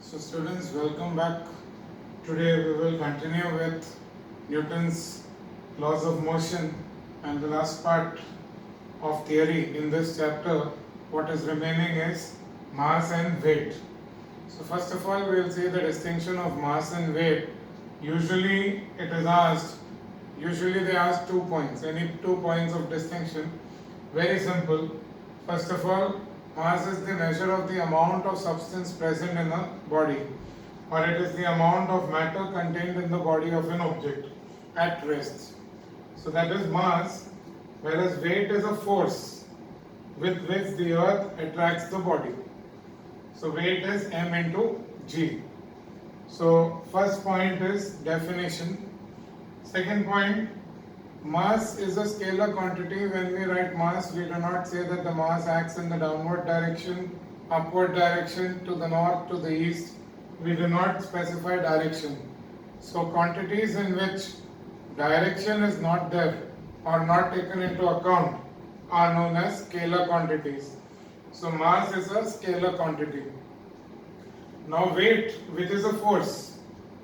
So students, welcome back. Today we will continue with Newton's laws of motion and the last part of theory in this chapter. What is remaining is mass and weight. So first of all, we will see the distinction of mass and weight. Usually it is asked, usually they ask 2 points, any 2 points of distinction. Very simple. First of all, mass is the measure of the amount of substance present in a body, or it is the amount of matter contained in the body of an object at rest. So that is mass, whereas weight is a force with which the earth attracts the body. So weight is m into g. So first point is definition. Second point, mass is a scalar quantity. When we write mass, we do not say that the mass acts in the downward direction, upward direction, to the north, to the east. We do not specify direction. So quantities in which direction is not there or not taken into account are known as scalar quantities. So mass is a scalar quantity. Now weight, which is a force.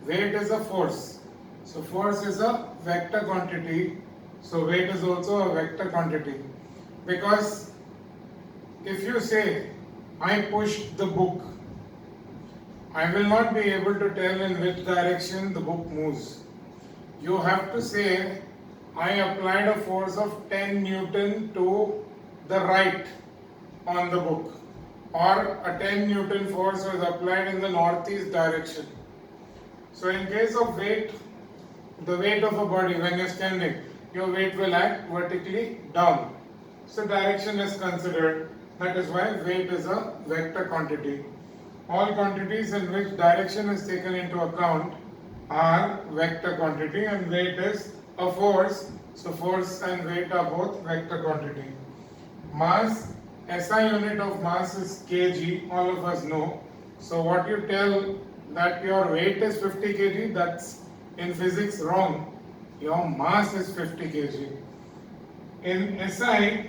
Weight is a force. So force is a vector quantity. So weight is also a vector quantity. Because if you say, I pushed the book, I will not be able to tell in which direction the book moves. You have to say, I applied a force of 10 Newton to the right on the book, or a 10 Newton force was applied in the northeast direction. So in case of weight, the weight of a body when you are standing, your weight will act vertically down. So direction is considered. That is why weight is a vector quantity. All quantities in which direction is taken into account are vector quantity, and weight is a force. So force and weight are both vector quantity. Mass, SI unit of mass is kg, all of us know. So what you tell that your weight is 50 kg, that's in physics wrong. Your mass is 50 kg. In SI,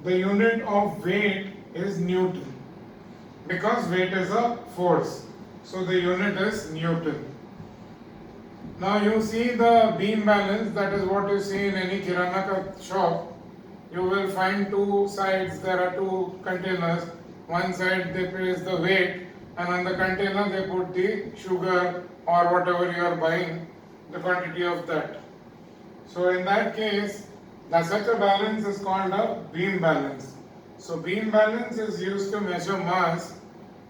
the unit of weight is Newton, because weight is a force. So the unit is Newton. Now you see the beam balance, that is what you see in any kirana shop. You will find two sides, there are two containers. One side they place the weight, and on the container they put the sugar or whatever you are buying, the quantity of that. So in that case, such a balance is called a beam balance. So beam balance is used to measure mass,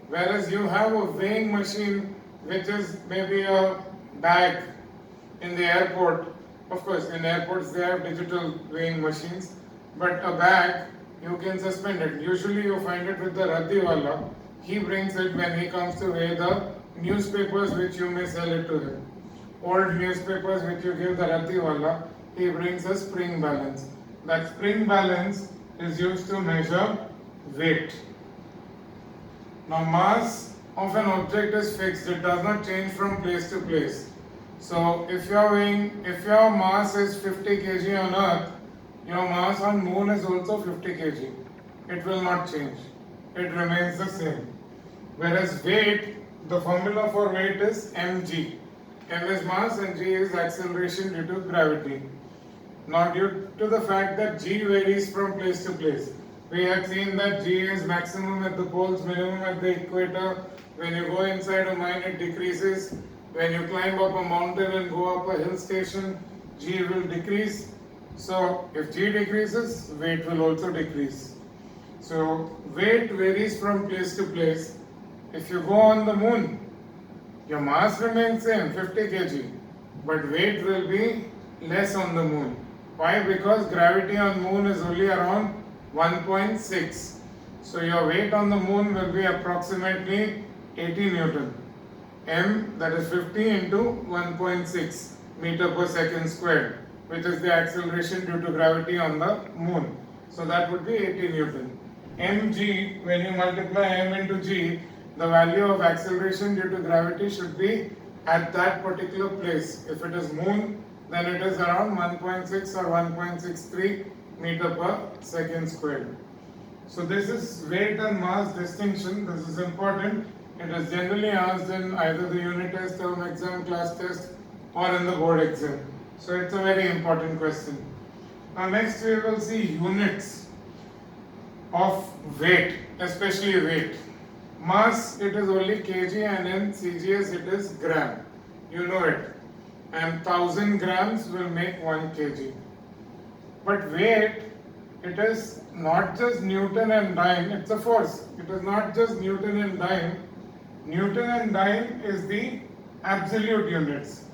whereas you have a weighing machine which is maybe a bag in the airport. Of course, in airports they have digital weighing machines, but a bag you can suspend it. Usually you find it with the raddiwala. He brings it when he comes to weigh the newspapers which you may sell it to him. Old newspapers which you give the raddiwala, he brings a spring balance. That spring balance is used to measure weight. Now mass of an object is fixed, it does not change from place to place. So if your mass is 50 kg on earth, your mass on moon is also 50 kg. It will not change. It remains the same. Whereas weight, the formula for weight is mg. M is mass and g is acceleration due to gravity. Now due to the fact that g varies from place to place, we have seen that g is maximum at the poles, minimum at the equator. When you go inside a mine, it decreases. When you climb up a mountain and go up a hill station, g will decrease. So if g decreases, weight will also decrease. So weight varies from place to place. If you go on the moon, your mass remains same, 50 kg, but weight will be less on the moon. Why? Because gravity on moon is only around 1.6. So your weight on the moon will be approximately 80 Newton. M, that is 50 into 1.6 meter per second squared, which is the acceleration due to gravity on the moon. So that would be 80 Newton. mg, when you multiply m into g, the value of acceleration due to gravity should be at that particular place. If it is moon, then it is around 1.6 or 1.63 meter per second squared. So this is weight and mass distinction. This is important. It is generally asked in either the unit test, term exam, class test, or in the board exam. So it's a very important question. Now next we will see units of weight, especially weight. Mass, it is only kg, and in CGS it is gram. You know it. And 1000 grams will make 1 kg. But weight, it is not just Newton and dyne, it's a force. It is not just Newton and dyne. Newton and dyne is the absolute units.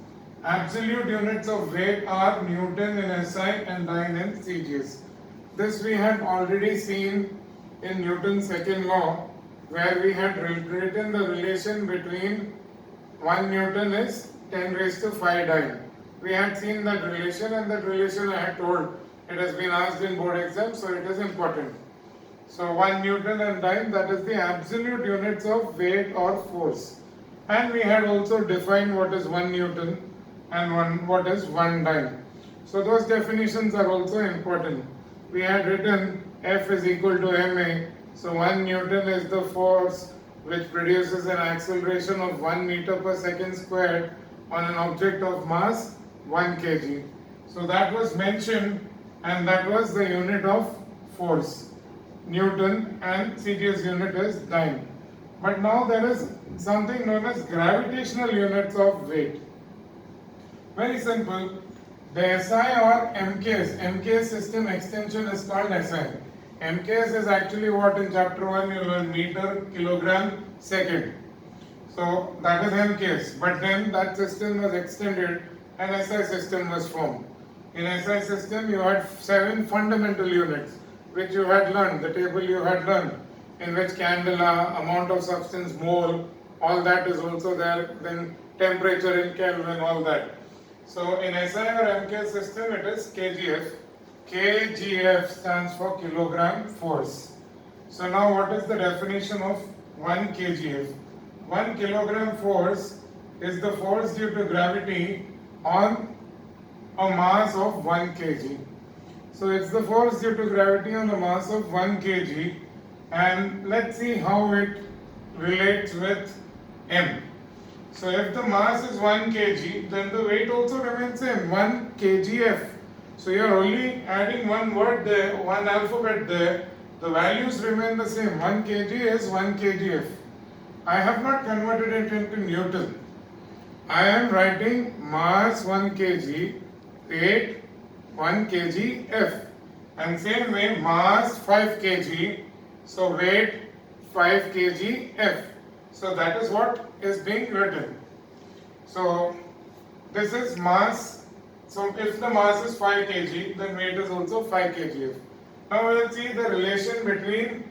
Absolute units of weight are Newton in SI and dyne in CGS. This we had already seen in Newton's second law, where we had written the relation between 1 Newton is 10 raised to 5 dyne. We had seen that relation, and that relation I had told it has been asked in board exam, so it is important. So 1 Newton and dyne, that is the absolute units of weight or force. And we had also defined what is 1 Newton and what is 1 dyne. So those definitions are also important. We had written F is equal to ma. So 1 Newton is the force which produces an acceleration of 1 meter per second squared on an object of mass 1 kg. So that was mentioned, and that was the unit of force. Newton, and CGS unit is dyne. But now there is something known as gravitational units of weight. Very simple. The SI or MKS system extension is called SI. MKS is actually what in chapter 1 you learn, meter, kilogram, second. So that is MKS. But then that system was extended and SI system was formed. In SI system you had 7 fundamental units which you had learned, the table you had learned, in which candela, amount of substance, mole, all that is also there, then temperature in Kelvin, all that. So in SI or MKS system it is KGF. KGF stands for kilogram force. So now what is the definition of 1 kgf? 1 kilogram force is the force due to gravity on a mass of 1 kg. So it's the force due to gravity on a mass of 1 kg, and let's see how it relates with m. So if the mass is 1 kg, then the weight also remains same, 1 kgf. So you are only adding one word there, one alphabet there, the values remain the same. 1 kg is 1 kgf. I have not converted it into Newton. I am writing mass 1 kg, weight 1 kgf, and same way mass 5 kg, so weight 5 kgf. So that is what is being written. So this is mass. So if the mass is 5 kg, then weight is also 5 kgf. Now we will see the relation between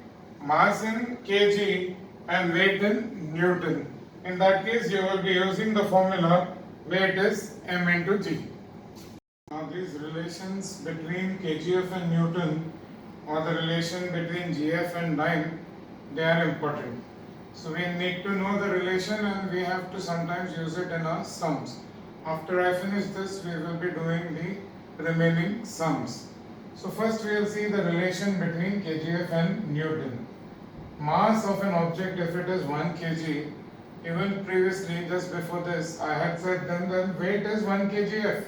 mass in kg and weight in Newton. In that case, you will be using the formula weight is m into g. Now these relations between kgf and Newton, or the relation between gf and dyne, they are important. So we need to know the relation, and we have to sometimes use it in our sums. After I finish this, we will be doing the remaining sums. So first we will see the relation between kgf and Newton. Mass of an object, if it is 1 kg, even previously just before this I had said then weight is 1 kgf.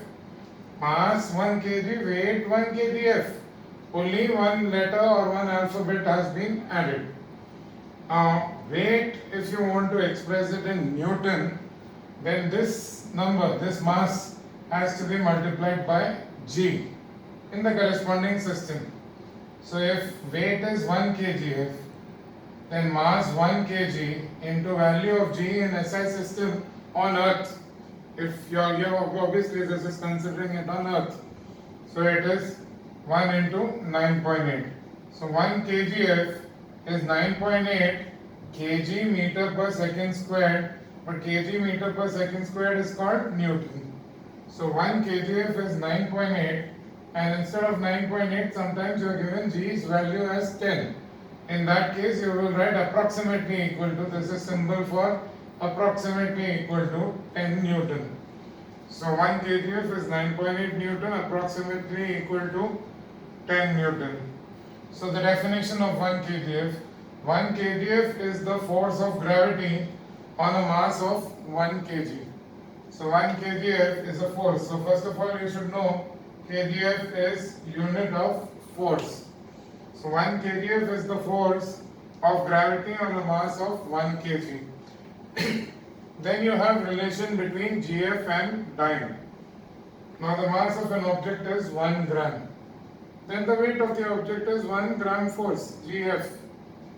Mass 1 kg, weight 1 kgf. Only one letter or one alphabet has been added. Weight, if you want to express it in Newton, then this number, this mass, has to be multiplied by g in the corresponding system. So if weight is 1 kgf, then mass 1 kg into value of g in SI system on earth. If you're here, obviously this is considering it on earth. So it is 1 into 9.8. So 1 kgf is 9.8 kg meter per second squared, but kg meter per second squared is called Newton. So 1 kgf is 9.8, and instead of 9.8 sometimes you are given g's value as 10. In that case you will write approximately equal to, this is symbol for approximately equal to 10 Newton. So 1 kgf is 9.8 Newton, approximately equal to 10 Newton. So the definition of 1 kgf, 1 kgf is the force of gravity on a mass of 1 kg. So 1 kgf is a force. So first of all you should know kgf is unit of force. So 1 kgf is the force of gravity on a mass of 1 kg. Then you have relation between gf and dyne. Now the mass of an object is 1 gram. Then the weight of the object is 1 gram force, gf.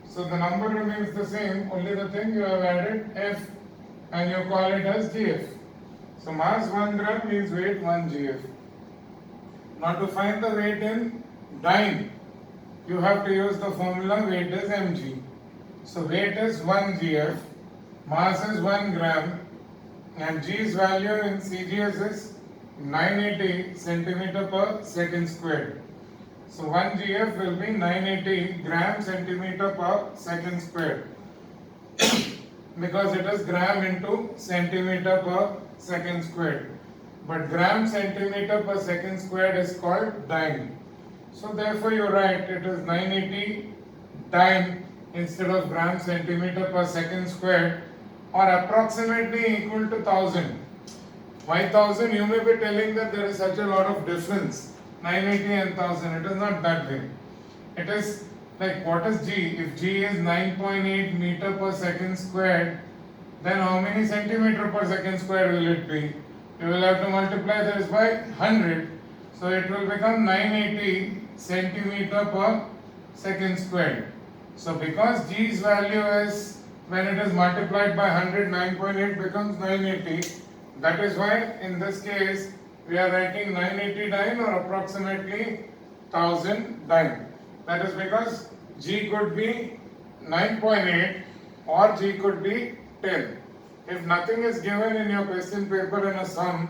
So the number remains the same, only the thing you have added f and you call it as gf. So mass 1 gram means weight 1 gf. Now to find the weight in dyne, you have to use the formula weight is mg. So weight is 1 gf, mass is 1 gram, and g's value in cgs is 980 centimeter per second squared. So 1 gf will be 980 gram centimeter per second squared because it is gram into centimeter per second squared. But gram centimeter per second squared is called dyne. So therefore you write it is 980 dyne instead of gram centimeter per second squared, or approximately equal to 1000. Why 1000? You may be telling that there is such a lot of difference, 980 and 1000. It is not that way. It is like, what is g? If g is 9.8 meter per second squared, then how many centimeter per second squared will it be? You will have to multiply this by 100. So it will become 980 centimeter per second squared. So because g's value is, when it is multiplied by 100, 9.8 becomes 980. That is why in this case we are writing 980 dyne or approximately 1000 dyne. That is because g could be 9.8 or g could be 10. If nothing is given in your question paper in a sum,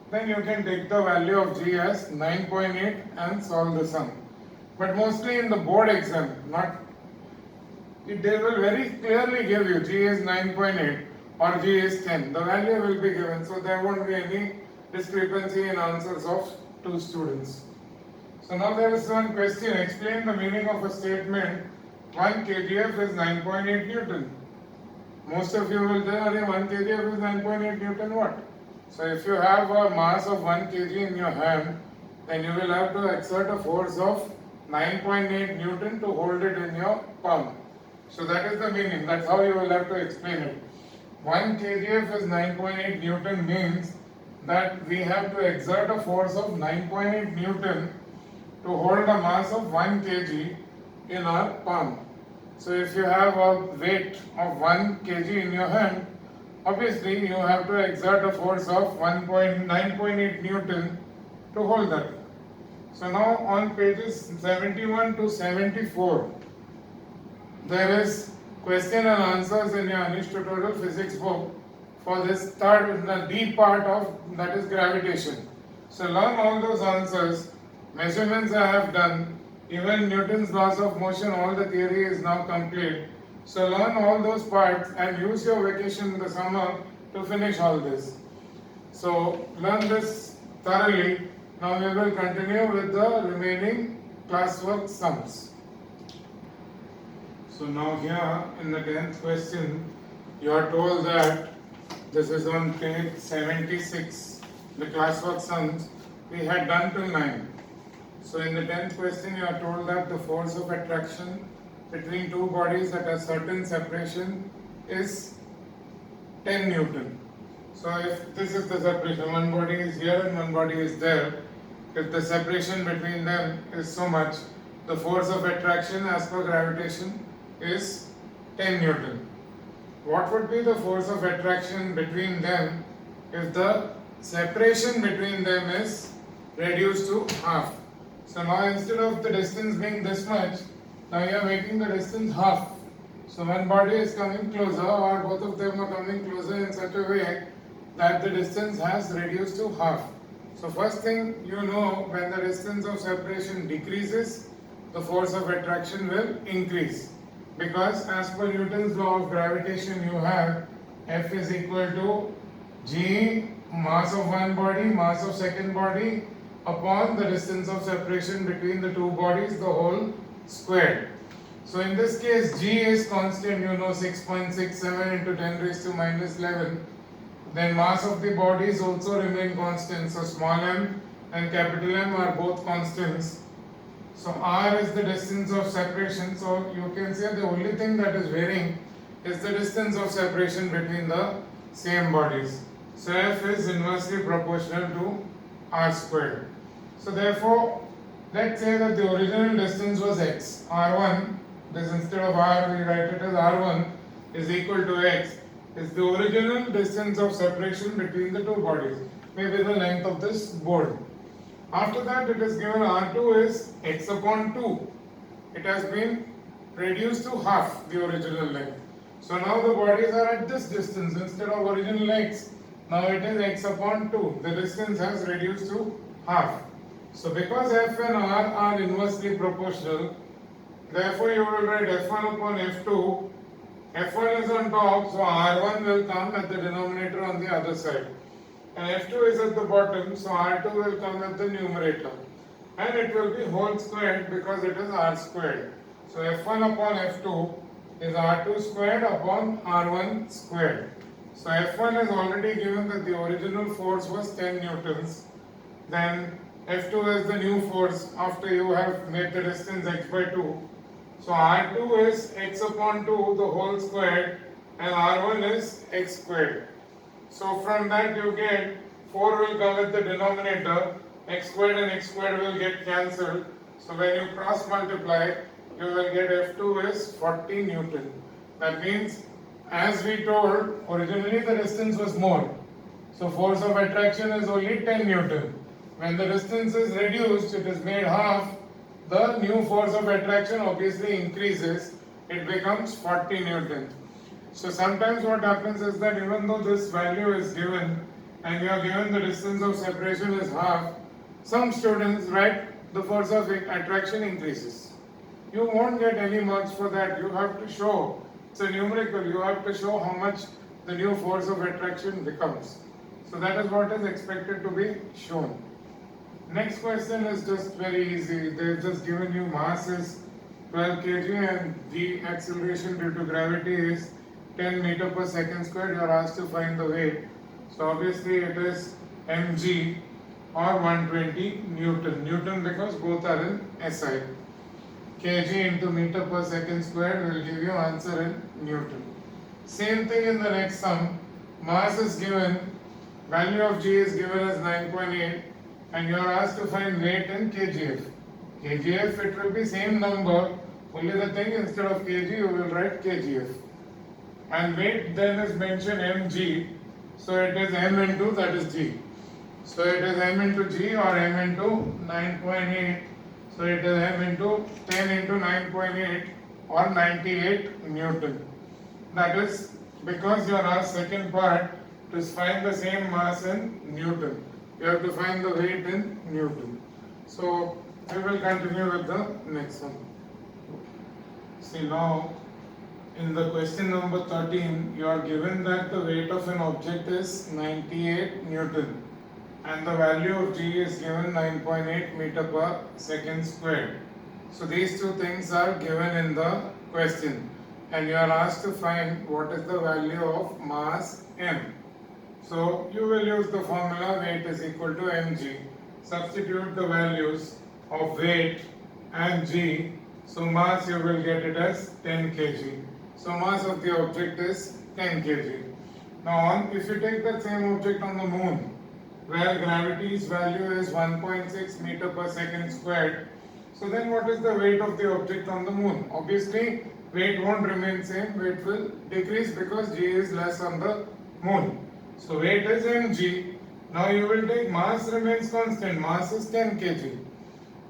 then you can take the value of g as 9.8 and solve the sum. But mostly in the board exam, they will very clearly give you g is 9.8 or g is 10. The value will be given, so there won't be any discrepancy in answers of two students. So now there is one question. Explain the meaning of a statement 1 kgf is 9.8 Newton. Most of you will say 1 kgf is 9.8 Newton what? So if you have a mass of 1 kg in your hand, then you will have to exert a force of 9.8 Newton to hold it in your palm. So that is the meaning. That's how you will have to explain it. 1 kgf is 9.8 Newton means that we have to exert a force of 9.8 Newton to hold a mass of 1 kg in our palm. So if you have a weight of 1 kg in your hand, obviously you have to exert a force of 9.8 Newton to hold that. So now on pages 71 to 74, there is question and answers in your Anish tutorial physics book for this third, the D part of, that is gravitation. So learn all those answers, measurements I have done, even Newton's laws of motion, all the theory is now complete. So learn all those parts and use your vacation in the summer to finish all this. So learn this thoroughly. Now we will continue with the remaining classwork sums. So now here in the 10th question, you are told that this is on page 76, the classwork sums we had done till 9. So in the 10th question, you are told that the force of attraction between two bodies at a certain separation is 10 Newton. So if this is the separation, one body is here and one body is there, if the separation between them is so much, the force of attraction as per gravitation is 10 Newton. What would be the force of attraction between them if the separation between them is reduced to half? So now instead of the distance being this much, now you are making the distance half. So one body is coming closer or both of them are coming closer in such a way that the distance has reduced to half. So first thing you know, when the distance of separation decreases, the force of attraction will increase. Because as per Newton's law of gravitation, you have F is equal to G, mass of one body, mass of second body, upon the distance of separation between the two bodies, the whole squared. So in this case, G is constant, you know, 6.67 into 10 raised to minus 11. Then mass of the bodies also remain constant. So small m and capital M are both constants. So R is the distance of separation. So you can say the only thing that is varying is the distance of separation between the same bodies. So F is inversely proportional to R squared. So therefore, let's say that the original distance was x. R1, this instead of R we write it as R1 is equal to x. Is the original distance of separation between the two bodies, maybe the length of this board. After that, it is given R2 is x upon 2. It has been reduced to half the original length. So now the bodies are at this distance instead of original x. Now it is x upon 2. The distance has reduced to half. So because f and r are inversely proportional, therefore you will write f1 upon f2. f1 is on top, so r1 will come at the denominator on the other side. And f2 is at the bottom, so r2 will come at the numerator. And it will be whole squared because it is r squared. So f1 upon f2 is r2 squared upon r1 squared. So f1 is already given that the original force was 10 newtons. Then f2 is the new force after you have made the distance x by 2. So r2 is x upon 2 the whole squared and r1 is x squared. So from that you get 4 will come at the denominator, x squared and x squared will get cancelled. So when you cross multiply, you will get f2 is 40 newton. That means, as we told, originally the distance was more. So force of attraction is only 10 newton. When the distance is reduced, it is made half. The new force of attraction obviously increases. It becomes 40 newton. So sometimes what happens is that even though this value is given and you are given the distance of separation is half, some students write the force of attraction increases. You won't get any marks for that. You have to show, it's a numerical, you have to show how much the new force of attraction becomes. So that is what is expected to be shown. Next question is just very easy. They've just given you mass is 12 kg and the acceleration due to gravity is 10 meter per second squared. You are asked to find the weight. So obviously it is mg or 120 newton. Newton because both are in SI. Kg into meter per second squared will give you answer in Newton. Same thing in the next sum. Mass is given, value of g is given as 9.8 and you are asked to find weight in kgf. kgf it will be same number, only the thing instead of kg you will write kgf. And weight then is mentioned mg, so it is m into that is g. So it is m into g or m into 9.8. So it is m into 10 into 9.8 or 98 Newton. That is because you are asked second part to find the same mass in Newton. You have to find the weight in Newton. So we will continue with the next one. See now in the question number 13 you are given that the weight of an object is 98 Newton. And the value of g is given 9.8 meter per second squared. So these two things are given in the question and you are asked to find what is the value of mass m. So you will use the formula weight is equal to mg. Substitute the values of weight and g. So mass you will get it as 10 kg. So mass of the object is 10 kg. Now if you take that same object on the moon, where gravity's value is 1.6 meter per second squared. So then what is the weight of the object on the moon? Obviously weight won't remain same, weight will decrease because g is less on the moon. So weight is mg. Now you will take mass remains constant, mass is 10 kg.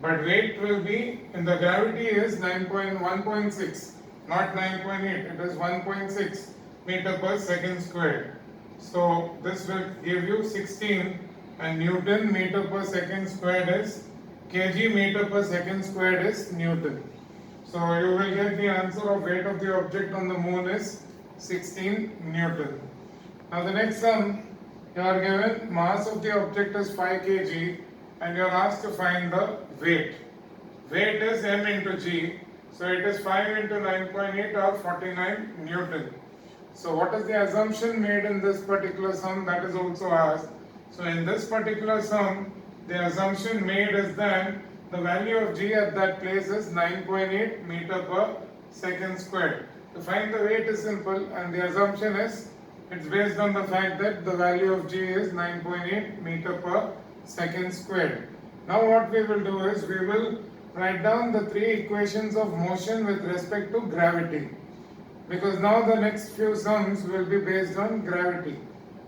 But weight will be, in the gravity is 1.6, not 9.8, it is 1.6 meter per second squared. So this will give you 16 and Newton meter per second squared is kg meter per second squared is Newton. So you will get the answer of weight of the object on the moon is 16 Newton. Now the next sum, you are given mass of the object is 5 kg and you are asked to find the weight. Weight is m into g So it is 5 into 9.8 or 49 Newton. So what is the assumption made in this particular sum? That is also asked. So in this particular sum, the assumption made is that the value of G at that place is 9.8 meter per second squared. To find the weight is simple, and the assumption is it's based on the fact that the value of G is 9.8 meter per second squared. Now what we will do is we will write down the three equations of motion with respect to gravity, because now the next few sums will be based on gravity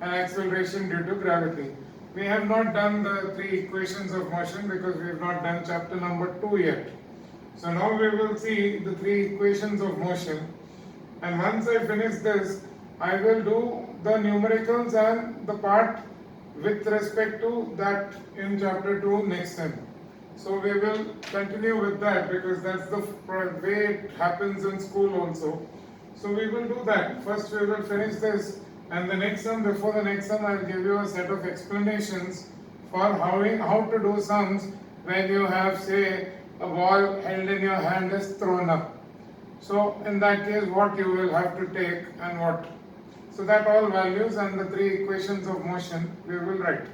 and acceleration due to gravity. We have not done the three equations of motion because we have not done chapter number 2 yet. So now we will see the three equations of motion, and once I finish this, I will do the numericals and the part with respect to that in chapter 2 next time. So we will continue with that because that's the way it happens in school also. So we will do that. First we will finish this, and the next sum, before the next sum, I will give you a set of explanations for how to do sums when you have, say, a ball held in your hand is thrown up. So in that case, what you will have to take and what. So that all values and the three equations of motion we will write.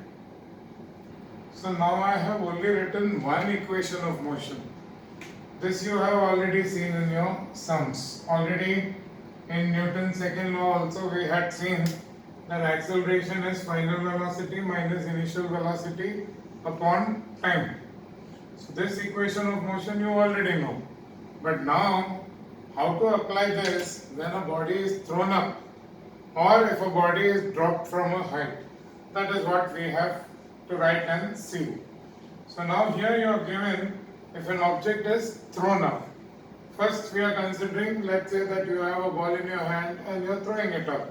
So now I have only written one equation of motion. This you have already seen in your sums. Already in Newton's second law also we had seen that acceleration is final velocity minus initial velocity upon time. So this equation of motion you already know. But now how to apply this when a body is thrown up or if a body is dropped from a height? That is what we have to write and see. So now here you are given if an object is thrown up. First we are considering, let's say that you have a ball in your hand and you are throwing it up.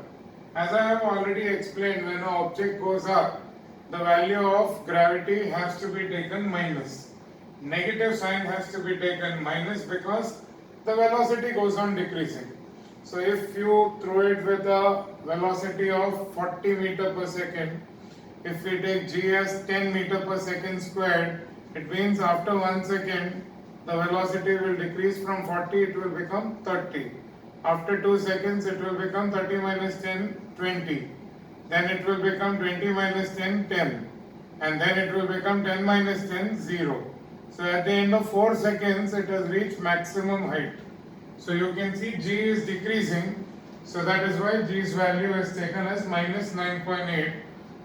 As I have already explained, when an object goes up, the value of gravity has to be taken minus. Negative sign has to be taken minus because the velocity goes on decreasing. So if you throw it with a velocity of 40 meter per second, if we take G as 10 meter per second squared, it means after 1 second the velocity will decrease from 40, it will become 30. After 2 seconds it will become 30 minus 10, 20. Then it will become 20 minus 10, 10. And then it will become 10 minus 10, 0. So at the end of 4 seconds it has reached maximum height. So you can see G is decreasing. So that is why G's value is taken as minus 9.8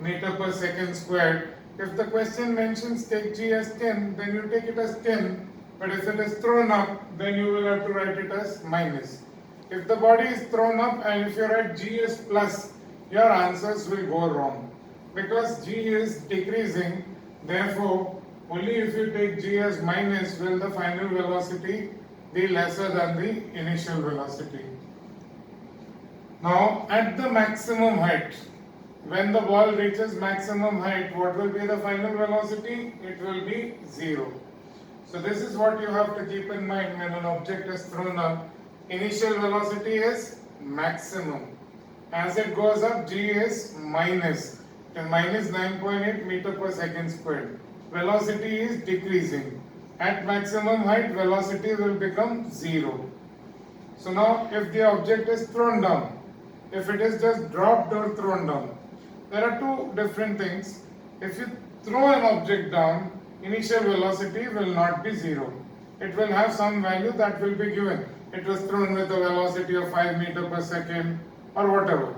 meter per second squared. If the question mentions take G as 10, then you take it as 10. But if it is thrown up, then you will have to write it as minus. If the body is thrown up and if you write G as plus, your answers will go wrong. Because G is decreasing, therefore, only if you take G as minus will the final velocity be lesser than the initial velocity. Now, at the maximum height, when the ball reaches maximum height, what will be the final velocity? It will be 0. So this is what you have to keep in mind when an object is thrown up. Initial velocity is maximum. As it goes up, G is minus 9.8 meter per second squared. Velocity is decreasing. At maximum height, velocity will become 0. So now if the object is thrown down, if it is just dropped or thrown down, there are two different things. If you throw an object down, initial velocity will not be 0. It will have some value that will be given. It was thrown with a velocity of 5 meter per second or whatever.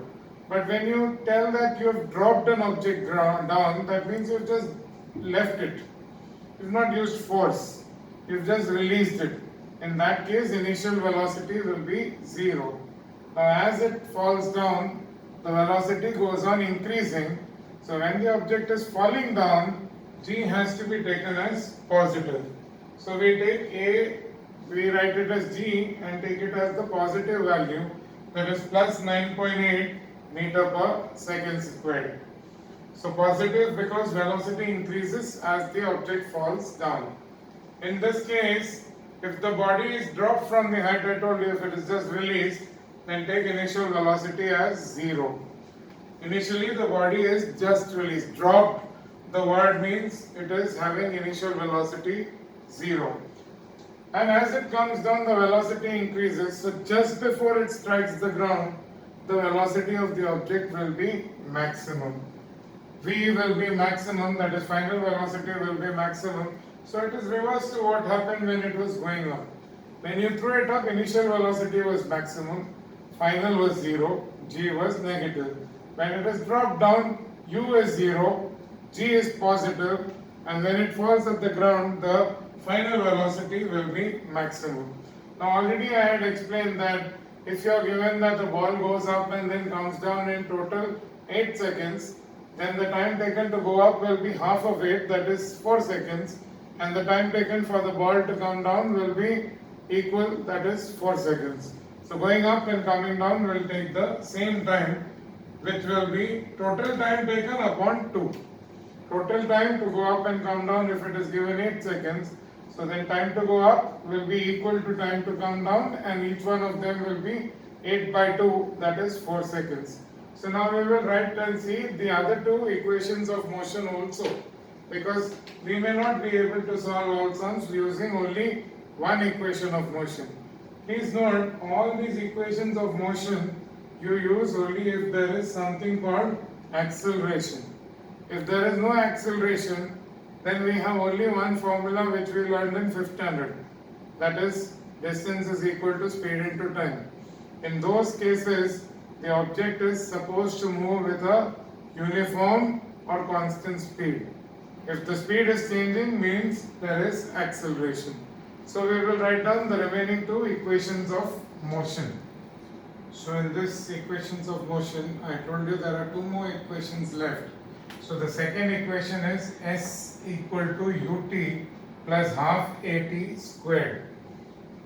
But when you tell that you have dropped an object down, that means you have just left it. You have not used force. You have just released it. In that case, initial velocity will be 0. Now as it falls down, the velocity goes on increasing. So when the object is falling down, G has to be taken as positive. So we take A, we write it as G and take it as the positive value, that is plus 9.8 meter per second squared. So positive because velocity increases as the object falls down. In this case, if the body is dropped from the height, I told you if it is just released, then take initial velocity as 0. Initially the body is just released. Dropped, the word means it is having initial velocity 0. And as it comes down, the velocity increases. So just before it strikes the ground, the velocity of the object will be maximum. V will be maximum, that is final velocity will be maximum. So it is reverse to what happened when it was going up. When you threw it up, initial velocity was maximum, final was 0, g was negative. When it is dropped down, u is 0, g is positive, and when it falls at the ground, the final velocity will be maximum. Now already I had explained that if you are given that the ball goes up and then comes down in total 8 seconds, then the time taken to go up will be half of 8, that is 4 seconds, and the time taken for the ball to come down will be equal, that is 4 seconds. So going up and coming down will take the same time, which will be total time taken upon 2. Total time to go up and come down, if it is given 8 seconds, so then time to go up will be equal to time to come down, and each one of them will be 8 by 2, that is 4 seconds. So now we will write and see the other two equations of motion also, because we may not be able to solve all sums using only one equation of motion. Please note, all these equations of motion you use only if there is something called acceleration. If there is no acceleration, then we have only one formula which we learned in 5th standard. That is, distance is equal to speed into time. In those cases, the object is supposed to move with a uniform or constant speed. If the speed is changing, means there is acceleration. So we will write down the remaining two equations of motion. So in this equations of motion, I told you there are two more equations left. So the second equation is S equal to ut plus half at squared.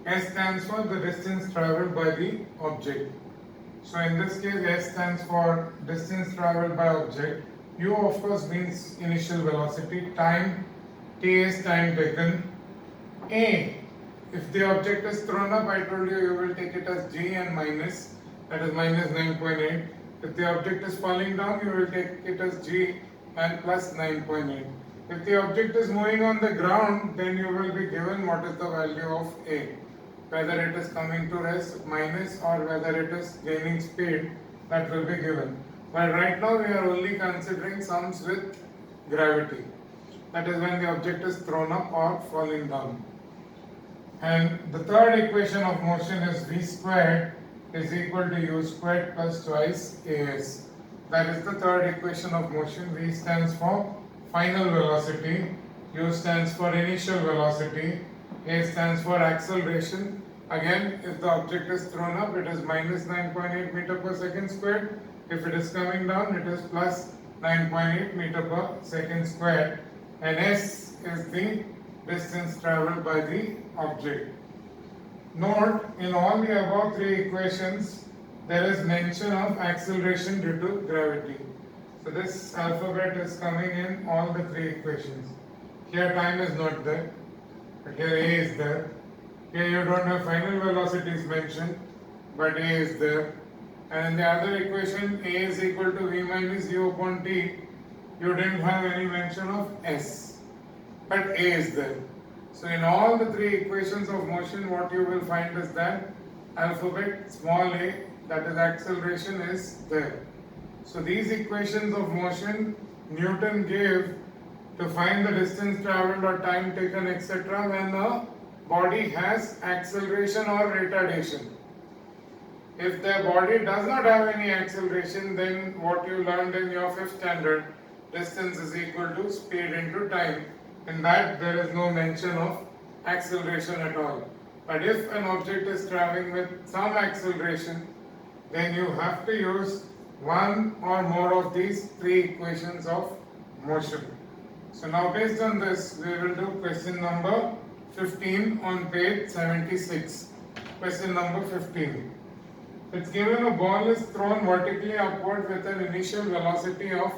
S stands for the distance travelled by the object. So in this case, S stands for distance travelled by object. U of course means initial velocity. Time, T is time taken. A, if the object is thrown up, I told you will take it as G and minus, that is minus 9.8. If the object is falling down, you will take it as G and plus 9.8. If the object is moving on the ground, then you will be given what is the value of A. Whether it is coming to rest minus or whether it is gaining speed, that will be given. But right now we are only considering sums with gravity. That is when the object is thrown up or falling down. And the third equation of motion is V squared is equal to U squared plus twice AS. That is the third equation of motion. V stands for final velocity, U stands for initial velocity, A stands for acceleration. Again, if the object is thrown up, it is minus 9.8 meter per second squared. If it is coming down, it is plus 9.8 meter per second squared. And S is the distance travelled by the object. Note, in all the above three equations, there is mention of acceleration due to gravity. So this alphabet is coming in all the three equations. Here time is not there, but here A is there. Here you don't have final velocities mentioned, but A is there. And in the other equation, A is equal to V minus U upon T, you didn't have any mention of S, but A is there. So in all the three equations of motion, what you will find is that alphabet small a, that is acceleration, is there. So these equations of motion Newton gave to find the distance travelled or time taken, etc. when a body has acceleration or retardation. If the body does not have any acceleration, then what you learned in your 5th standard, distance is equal to speed into time. In that there is no mention of acceleration at all. But if an object is traveling with some acceleration, then you have to use one or more of these three equations of motion. So now based on this, we will do question number 15 on page 76. Question number 15. It's given a ball is thrown vertically upward with an initial velocity of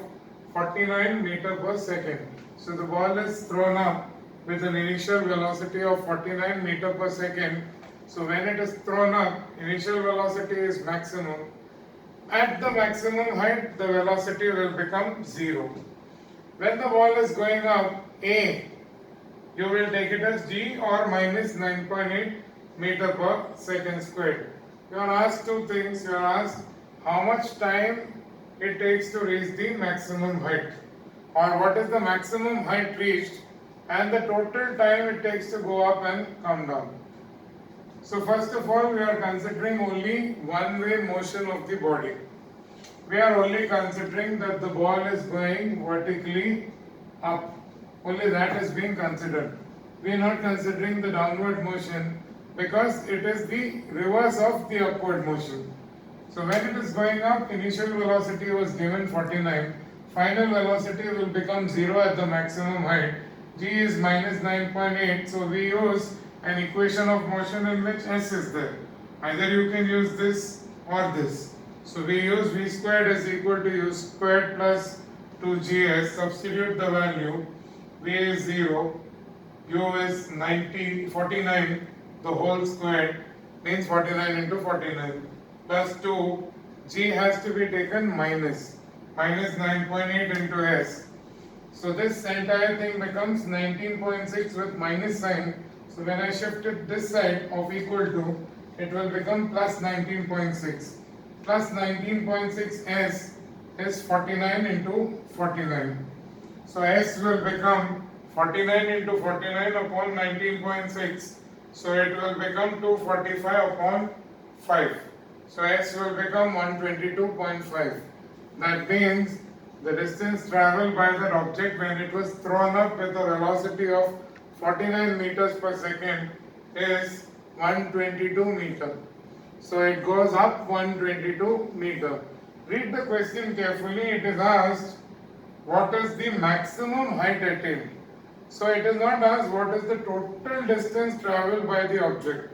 49 meter per second. So the ball is thrown up with an initial velocity of 49 meter per second. So when it is thrown up, initial velocity is maximum. At the maximum height, the velocity will become 0. When the ball is going up, A, You will take it as g or minus 9.8 meter per second squared. You are asked two things. You are asked how much time it takes to reach the maximum height, or what is the maximum height reached and the total time it takes to go up and come down. So first of all, we are considering only one-way motion of the body. We are only considering that the ball is going vertically up. Only that is being considered. We are not considering the downward motion because it is the reverse of the upward motion. So when it is going up, initial velocity was given 49. Final velocity will become 0 at the maximum height. G is minus 9.8. So we use an equation of motion in which S is there. Either you can use this or this. So we use V squared is equal to U squared plus 2GS. Substitute the value. V is 0. U is 49. The whole squared means 49 into 49. Plus 2. G has to be taken minus 9.8 into S. So this entire thing becomes 19.6 with minus sign. So when I shift it this side of equal to, it will become plus 19.6. Plus 19.6 S is 49 into 49. So S will become 49 into 49 upon 19.6. So it will become 245 upon 5. So S will become 122.5. That means the distance traveled by that object when it was thrown up with a velocity of 49 meters per second is 122 meter. So it goes up 122 meter. Read the question carefully. It is asked, what is the maximum height attained? So it is not asked what is the total distance traveled by the object.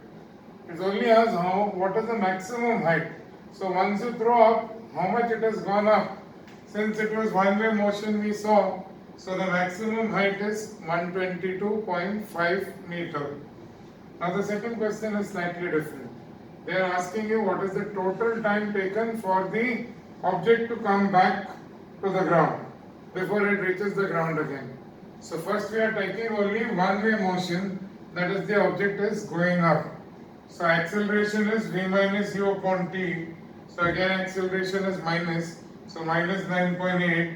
It is only asked what is the maximum height. So once you throw up, how much it has gone up. Since it was one-way motion we saw, so the maximum height is 122.5 meter. Now the second question is slightly different. They are asking you what is the total time taken for the object to come back to the ground before it reaches the ground again. So first we are taking only one-way motion, that is the object is going up. So acceleration is v minus u upon t. So again acceleration is minus. So minus 9.8,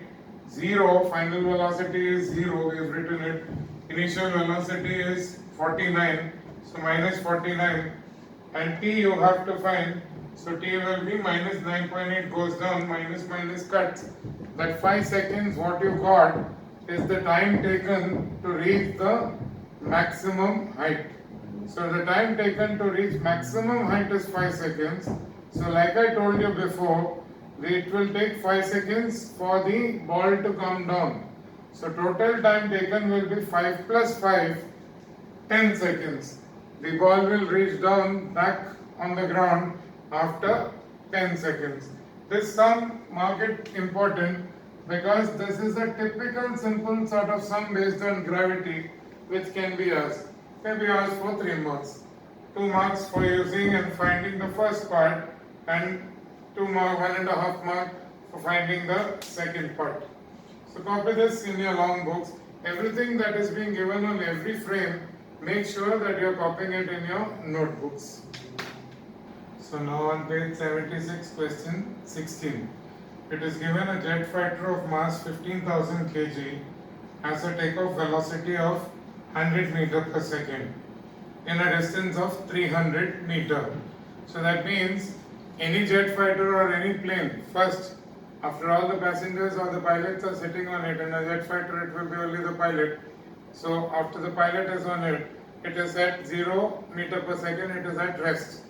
0, final velocity is 0, we have written it. Initial velocity is 49, so minus 49. And t you have to find, so t will be minus 9.8 goes down, minus minus cuts. That 5 seconds what you got is the time taken to reach the maximum height. So the time taken to reach maximum height is 5 seconds. So like I told you before, it will take 5 seconds for the ball to come down. So total time taken will be 5 plus 5, 10 seconds. The ball will reach down back on the ground after 10 seconds. This sum, mark it important, because this is a typical simple sort of sum based on gravity which can be asked. Can be asked for 3 marks. 2 marks for using and finding the first part, and 1.5 mark for finding the second part. So copy this in your long books. Everything that is being given on every frame, make sure that you are copying it in your notebooks. So now on page 76, question 16. It is given a jet fighter of mass 15,000 kg has a takeoff velocity of 100 meter per second in a distance of 300 meter. So that means any jet fighter or any plane, first, after all the passengers or the pilots are sitting on it, and a jet fighter it will be only the pilot. So after the pilot is on it, it is at 0 meter per second, it is at rest.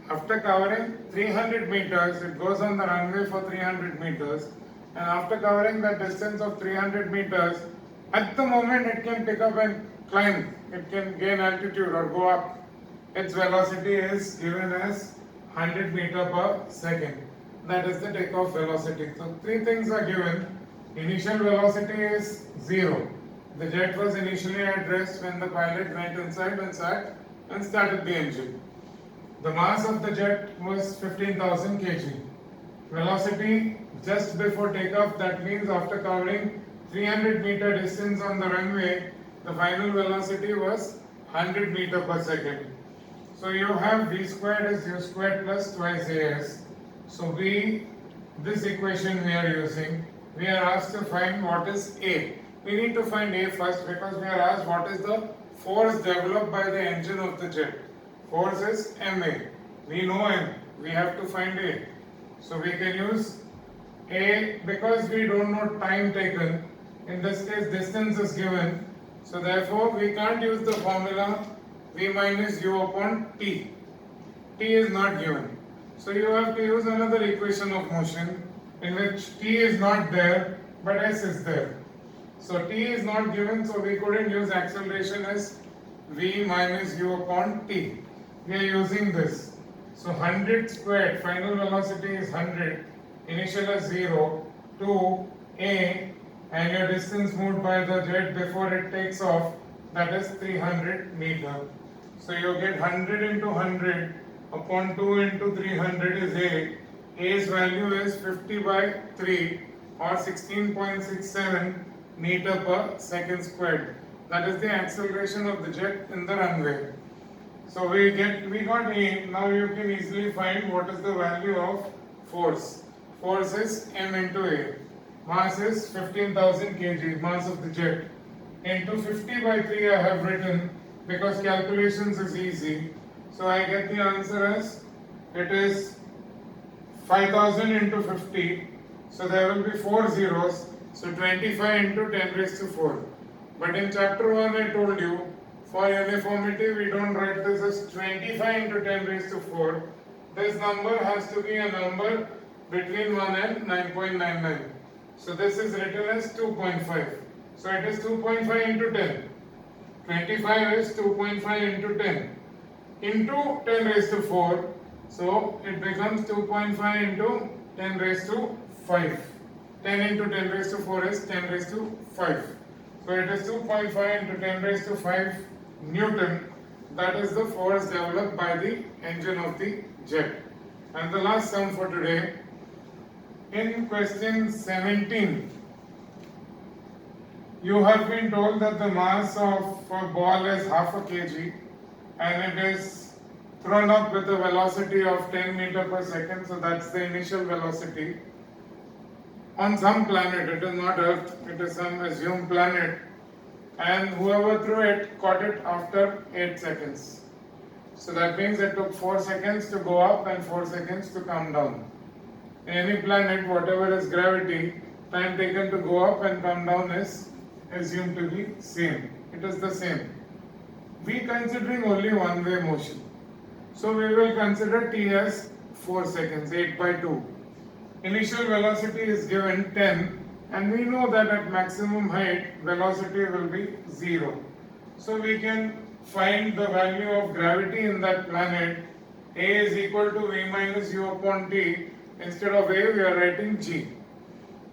After covering 300 meters, it goes on the runway for 300 meters, and after covering that distance of 300 meters, at the moment it can pick up and climb, it can gain altitude or go up. Its velocity is given as 100 meter per second. That is the takeoff velocity. So 3 things are given. Initial velocity is 0. The jet was initially at rest when the pilot went inside and sat and started the engine. The mass of the jet was 15,000 kg. Velocity just before takeoff, that means after covering 300 meter distance on the runway, the final velocity was 100 meter per second. So you have v squared is u squared plus twice as. So this equation we are using, we are asked to find what is A. We need to find A first because we are asked what is the force developed by the engine of the jet. Force is ma. We know m. We have to find A. So we can use A because we don't know time taken. In this case, distance is given. So therefore, we can't use the formula v minus u upon t. T is not given. So you have to use another equation of motion in which t is not there but s is there. So t is not given, so we couldn't use acceleration as v minus u upon t. We are using this. So 100 squared, final velocity is 100, initial is 0, to a, and your distance moved by the jet before it takes off, that is 300 meter. So you get 100 into 100 upon 2 into 300 is A. A's value is 50 by 3 or 16.67 meter per second squared. That is the acceleration of the jet in the runway. So we got A. Now you can easily find what is the value of force. Force is m into A. Mass is 15,000 kg, mass of the jet. Into 50 by 3 I have written because calculations is easy. So I get the answer as it is 5000 into 50. So there will be 4 zeros. So 25 into 10 raised to 4. But in chapter 1 I told you, for uniformity we don't write this as 25 into 10 raised to 4. This number has to be a number between 1 and 9.99. So this is written as 2.5. So it is 2.5 into 10. 25 is 2.5 into 10 into 10 raised to 4. So it becomes 2.5 into 10 raised to 5. 10 into 10 raised to 4 is 10 raised to 5. So it is 2.5 into 10 raised to 5 Newton. That is the force developed by the engine of the jet. And the last sum for today. In question 17, you have been told that the mass of a ball is half a kg and it is thrown up with a velocity of 10 meter per second. So that's the initial velocity. On some planet, it is not Earth, it is some assumed planet, and whoever threw it caught it after 8 seconds. So that means it took 4 seconds to go up and 4 seconds to come down. In any planet, whatever is gravity, time taken to go up and come down is assumed to be same. It is the same. We considering only one-way motion. So we will consider t as 4 seconds, 8 by 2. Initial velocity is given 10 and we know that at maximum height velocity will be 0. So we can find the value of gravity in that planet. A is equal to v minus u upon t. Instead of A we are writing g.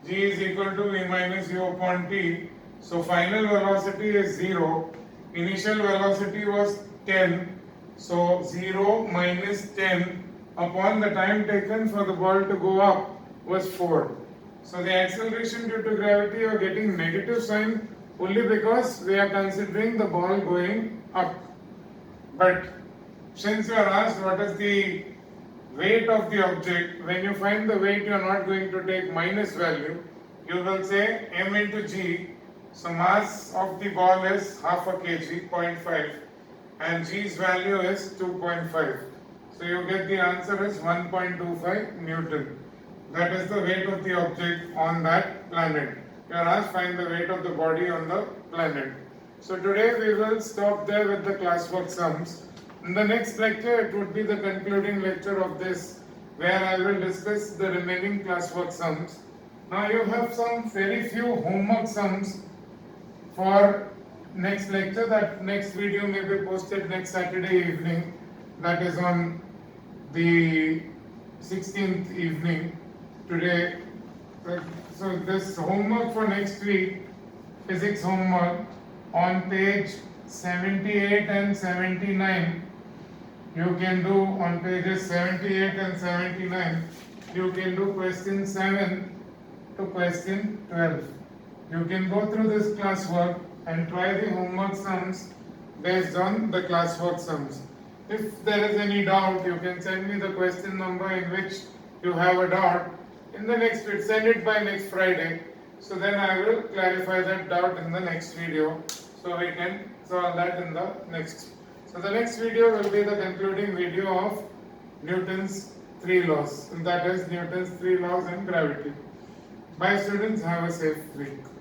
G is equal to v minus u upon t. So final velocity is 0. Initial velocity was 10. So 0 minus 10 upon the time taken for the ball to go up was 4. So the acceleration due to gravity you are getting negative sign only because we are considering the ball going up. But since you are asked what is the weight of the object, when you find the weight you are not going to take minus value, you will say m into g. So mass of the ball is half a kg, 0.5, and g's value is 2.5. So you get the answer is 1.25 Newton. That is the weight of the object on that planet. You are asked find the weight of the body on the planet. So today we will stop there with the classwork sums. In the next lecture it would be the concluding lecture of this, where I will discuss the remaining classwork sums. Now you have some very few homework sums for next lecture. That next video may be posted next Saturday evening, that is on the 16th evening today. So this homework for next week, physics homework, on page 78 and 79 you can do, on pages 78 and 79 you can do question 7 to question 12. You can go through this classwork and try the homework sums based on the classwork sums. If there is any doubt, you can send me the question number in which you have a doubt. In the next video, send it by next Friday. So then I will clarify that doubt in the next video. So we can solve that in the next. So the next video will be the concluding video of Newton's 3 laws. And that is Newton's 3 laws and gravity. Bye students, have a safe week.